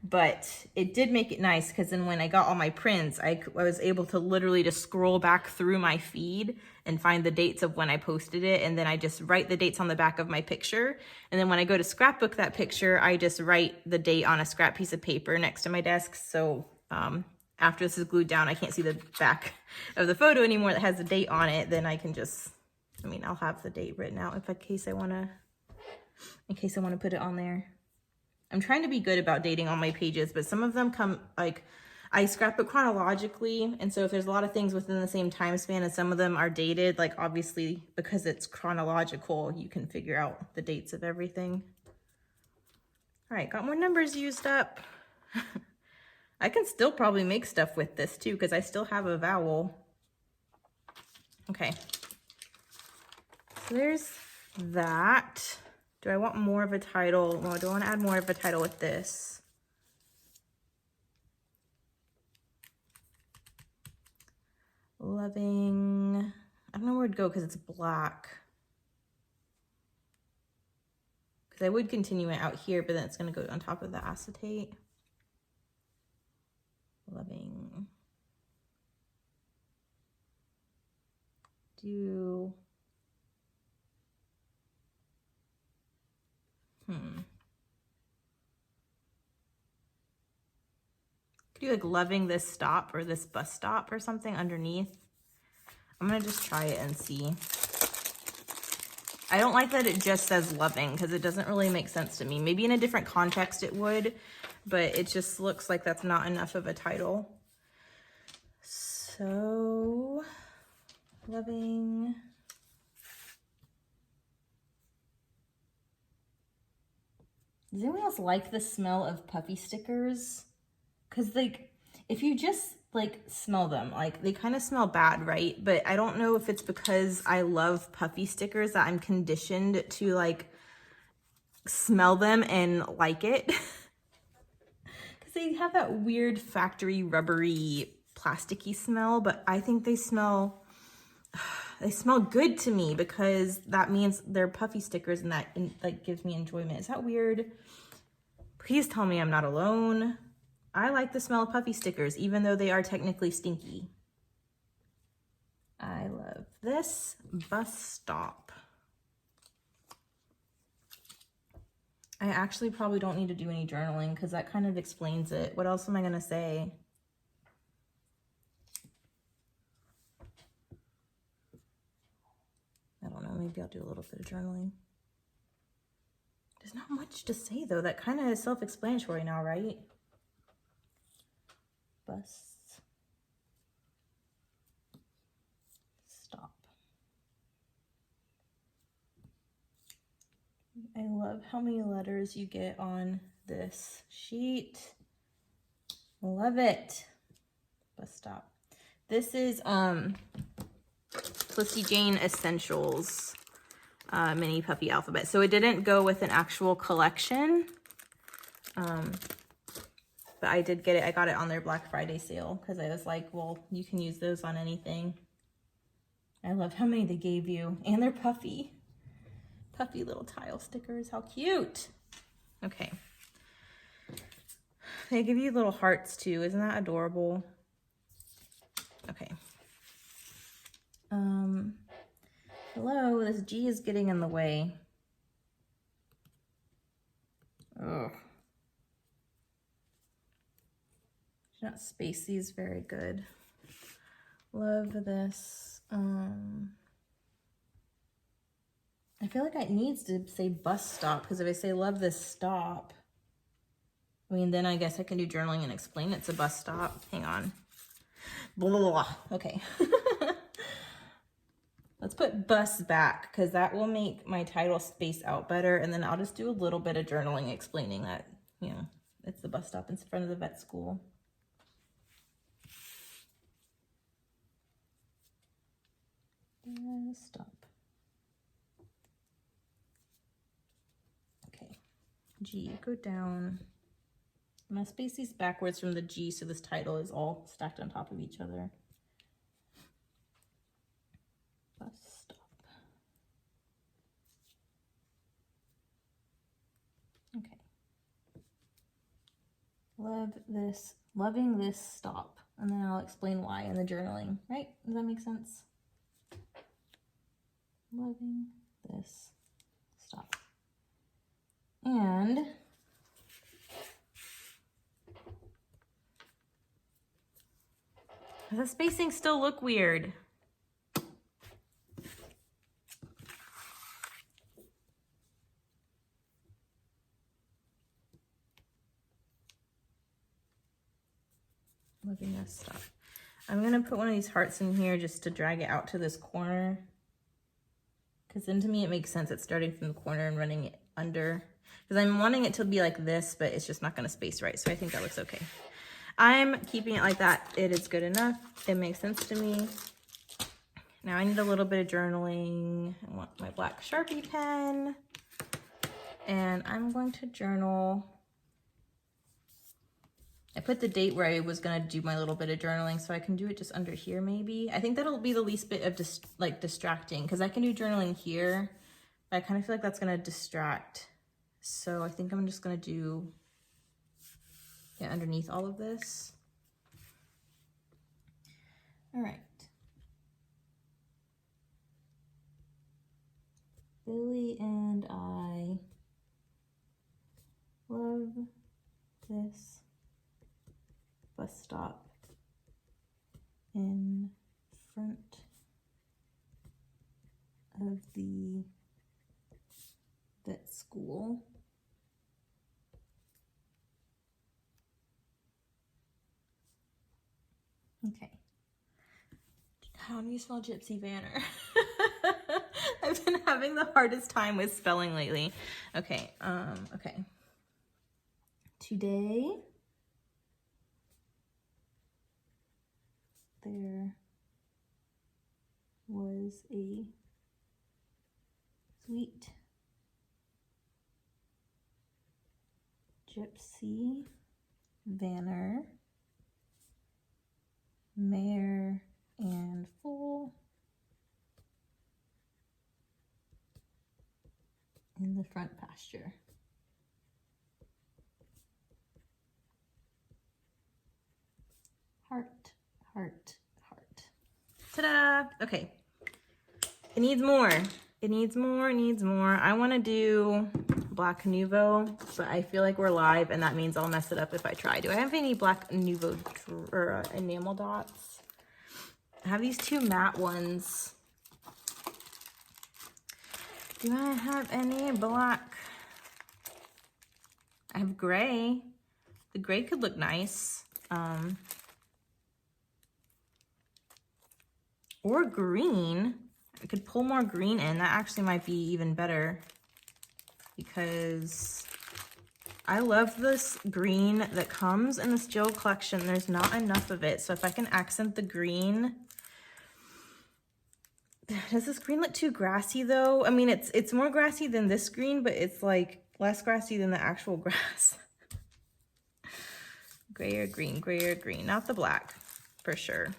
But it did make it nice because then when I got all my prints, I was able to literally just scroll back through my feed and find the dates of when I posted it. And then I just write the dates on the back of my picture. And then when I go to scrapbook that picture, I just write the date on a scrap piece of paper next to my desk. So after this is glued down, I can't see the back of the photo anymore that has the date on it. Then I can just, I mean, I'll have the date written out in case I want to put it on there. I'm trying to be good about dating on my pages, but some of them come, like, I scrapbook chronologically, and so if there's a lot of things within the same time span and some of them are dated, like, obviously, because it's chronological, you can figure out the dates of everything. All right, got more numbers used up. I can still probably make stuff with this, too, because I still have a vowel. Okay. So there's that. Do I want more of a title? Well, do I want to add more of a title with this? Loving. I don't know where it'd go because it's black. Because I would continue it out here, but then it's going to go on top of the acetate. Loving. Do. Could you like loving this stop or this bus stop or something underneath? I'm gonna just try it and see. I don't like that it just says loving because it doesn't really make sense to me. Maybe in a different context it would, but it just looks like that's not enough of a title. So, loving. Does anyone else like the smell of puffy stickers? Because, like, if you just, like, smell them, like, they kind of smell bad, right? But I don't know if it's because I love puffy stickers that I'm conditioned to, like, smell them and like it. Because they have that weird factory rubbery plasticky smell, but I think they smell good to me because that means they're puffy stickers and that like gives me enjoyment. Is that weird? Please tell me I'm not alone. I like the smell of puffy stickers, even though they are technically stinky. I love this. Bus stop. I actually probably don't need to do any journaling because that kind of explains it. What else am I going to say? maybe I'll do a little bit of journaling. There's not much to say though. That kind of is self-explanatory now, right? Bust. Stop. I love how many letters you get on this sheet. Love it. Bust stop. This is Felicity Jane Essentials mini puppy alphabet. So it didn't go with an actual collection. But I did get it. I got it on their Black Friday sale because I was like, well, you can use those on anything. I love how many they gave you. And they're puffy. Puffy little tile stickers. How cute. Okay. They give you little hearts too. Isn't that adorable? Okay. Hello, this G is getting in the way. Ugh. Should not space these very good. Love this. I feel like it needs to say bus stop, because if I say love this stop, I mean, then I guess I can do journaling and explain it's a bus stop. Hang on. Blah, blah, blah. Okay. Let's put bus back, because that will make my title space out better. And then I'll just do a little bit of journaling explaining that, you know, it's the bus stop in front of the vet school. Stop. Okay. G, go down. I'm going to space these backwards from the G so this title is all stacked on top of each other. Bus stop. Okay. Love this, loving this stop. And then I'll explain why in the journaling, right? Does that make sense? Loving this stop. And does the spacing still look weird? Loving this stuff. I'm gonna put one of these hearts in here just to drag it out to this corner. Because then to me it makes sense. It's starting from the corner and running it under. Because I'm wanting it to be like this, but it's just not gonna space right. So I think that looks okay. I'm keeping it like that. It is good enough. It makes sense to me. Now I need a little bit of journaling. I want my black Sharpie pen. And I'm going to journal. I put the date where I was gonna do my little bit of journaling, so I can do it just under here maybe. I think that'll be the least bit of distracting, because I can do journaling here, but I kind of feel like that's gonna distract. So I think I'm just gonna do, yeah, underneath all of this. All right. Billy and I love this bus stop in front of the vet school. Okay. How do you spell Gypsy Vanner? I've been having the hardest time with spelling lately. Okay, okay. Today, there was a sweet Gypsy Vanner, mare and foal, in the front pasture. Heart, heart, heart. Ta-da! Okay. It needs more. It needs more, it needs more. I want to do Black Nouveau, but I feel like we're live and that means I'll mess it up if I try. Do I have any Black Nouveau or enamel dots? I have these two matte ones. Do I have any black? I have gray. The gray could look nice. Or green. I could pull more green in. That actually might be even better because I love this green that comes in this Jill collection. There's not enough of it. So if I can accent the green. Does this green look too grassy though? I mean, it's more grassy than this green, but it's like less grassy than the actual grass. Gray or green, not the black for sure.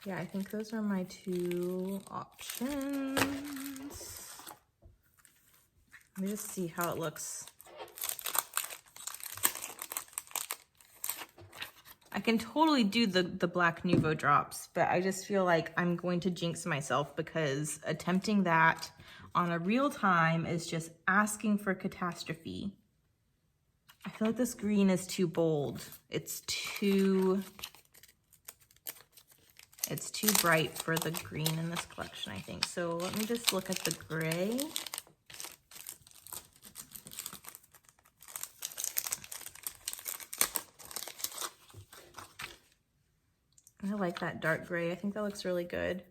Yeah, I think those are my two options. Let me just see how it looks. I can totally do the black Nuvo drops, but I just feel like I'm going to jinx myself because attempting that on a real time is just asking for catastrophe. I feel like this green is too bold. It's too bright for the green in this collection, I think. So let me just look at the gray. I like that dark gray. I think that looks really good.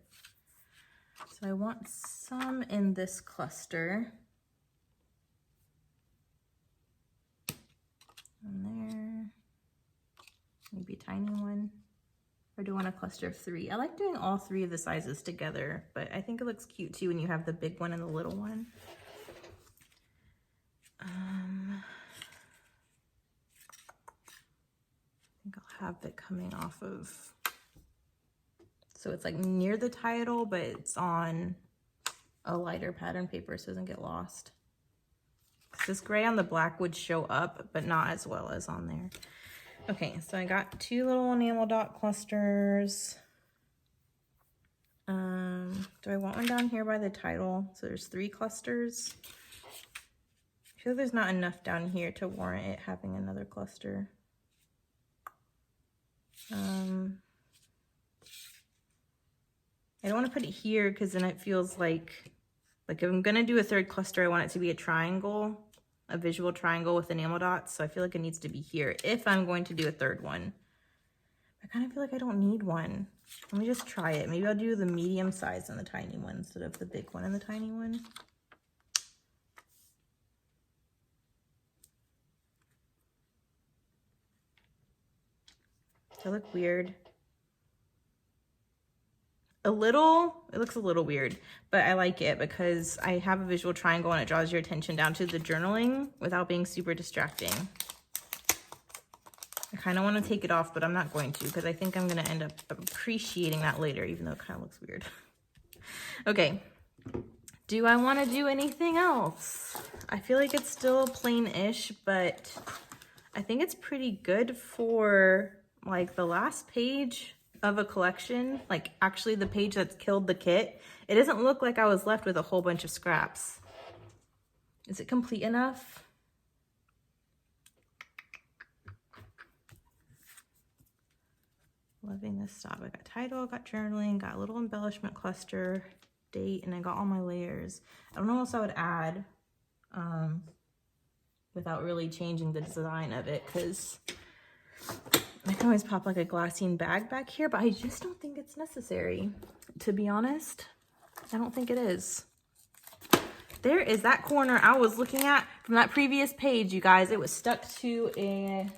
So I want some in this cluster. And there. Maybe a tiny one. Or do I want a cluster of 3? I like doing all 3 of the sizes together, but I think it looks cute too when you have the big one and the little one. I think I'll have it coming off of, so it's like near the title, but it's on a lighter pattern paper so it doesn't get lost. This gray on the black would show up, but not as well as on there. Okay, so I got 2 little enamel dot clusters. Do I want one down here by the title? So there's 3 clusters. I feel like there's not enough down here to warrant it having another cluster. I don't want to put it here because then it feels like if I'm going to do a 3rd cluster, I want it to be a triangle. A visual triangle with enamel dots, so I feel like it needs to be here if I'm going to do a 3rd one. I kind of feel like I don't need one. Let me just try it. Maybe I'll do the medium size and the tiny one instead of the big one and the tiny one. Does that look weird? It looks a little weird, but I like it because I have a visual triangle and it draws your attention down to the journaling without being super distracting. I kind of want to take it off, but I'm not going to because I think I'm going to end up appreciating that later, even though it kind of looks weird. Okay, do I want to do anything else? I feel like it's still plain-ish, but I think it's pretty good for like the last page of a collection, like actually the page that's killed the kit. It doesn't look like I was left with a whole bunch of scraps. Is it complete enough? Loving this stop. I got title, got journaling, got a little embellishment cluster, date, and I got all my layers. I don't know what else I would add without really changing the design of it, because I can always pop like a glassine bag back here, but I just don't think it's necessary. To be honest, I don't think it is. There is that corner I was looking at from that previous page, you guys. It was stuck to a...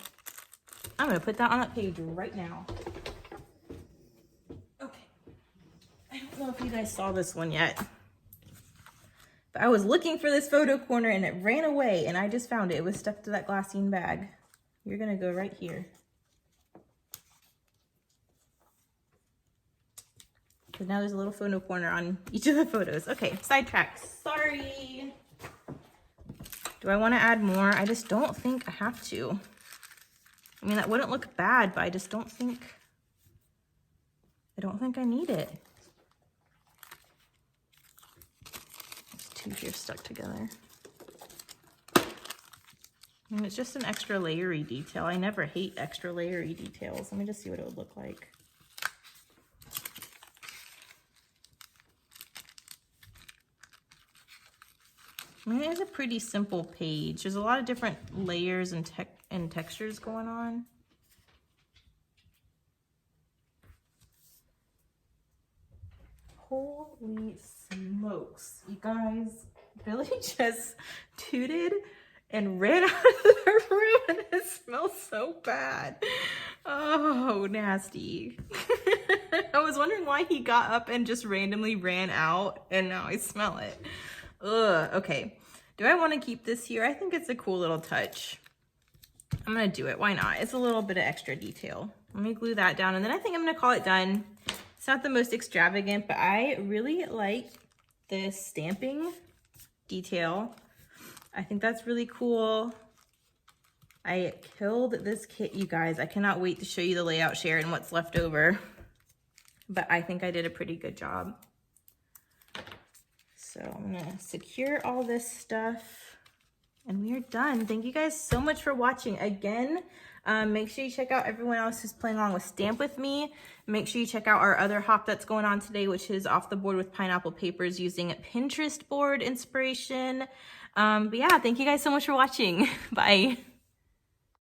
I'm going to put that on that page right now. Okay. I don't know if you guys saw this one yet, but I was looking for this photo corner and it ran away and I just found it. It was stuck to that glassine bag. You're going to go right here. Because now there's a little photo corner on each of the photos. Okay, sidetrack. Sorry. Do I want to add more? I just don't think I have to. I mean, that wouldn't look bad, but I just don't think I need it. There's 2 here stuck together. I mean, it's just an extra layery detail. I never hate extra layery details. Let me just see what it would look like. I mean, it's a pretty simple page. There's a lot of different layers and textures going on. Holy smokes, you guys. Billy just tooted and ran out of the room and it smells so bad. Oh, nasty. I was wondering why he got up and just randomly ran out and now I smell it. Ugh, okay. Do I want to keep this here? I think it's a cool little touch. I'm gonna do it, why not? It's a little bit of extra detail. Let me glue that down and then I think I'm gonna call it done. It's not the most extravagant, but I really like this stamping detail. I think that's really cool. I killed this kit, you guys. I cannot wait to show you the layout share and what's left over. But I think I did a pretty good job. So I'm gonna secure all this stuff and we are done. Thank you guys so much for watching. Again, make sure you check out everyone else who's playing along with Stamp With Me. Make sure you check out our other hop that's going on today, which is Off the Board with Pineapple Papers using Pinterest board inspiration. But yeah, thank you guys so much for watching. Bye.